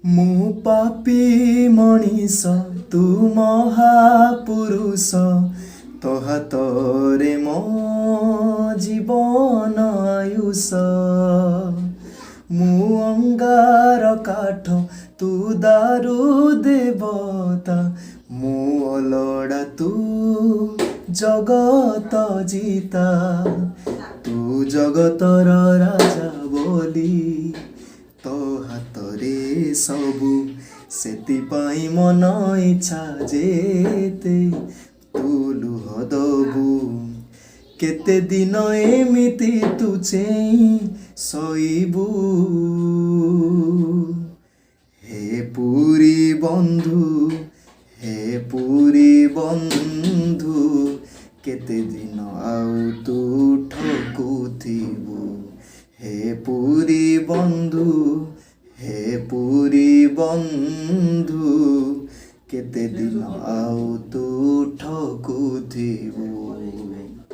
ମୁଁ ପାପୀ ମଣିଷ ତୁ ମହାପୁରୁଷ ତୋ ହାତରେ ମୋ ଜୀବନ ଆୟୁଷ। ମୁଁ ଅଙ୍ଗାର କାଠ ତୁ ଦାରୁ ଦେବତା, ମୁଁ ଅଲୋଡ଼ା ତୁ ଜଗତ ଜିତା। ତୁ ଜଗତର ରାଜା ବୋଲି ତୋ ହାତରେ ସବୁ, ସେଥିପାଇଁ ମନ ଇଚ୍ଛା ଯେତେ ତୁ ଲୁହ ଦବୁ। କେତେ ଦିନ ଏମିତି ତୁ ଚେଇଁ ଶୋଇବୁ। ହେ ପୁରୀ ବନ୍ଧୁ, ହେ ପୁରୀ ବନ୍ଧୁ, କେତେ ଦିନ ଆଉ ତୁ ଠକୁଥିବୁ। ହେ ପୁରୀ ବନ୍ଧୁ, ହେ ପୁରୀ ବନ୍ଧୁ, କେତେ ଦିନ ଆଉ ତୁ ଠକୁଥିବୁ।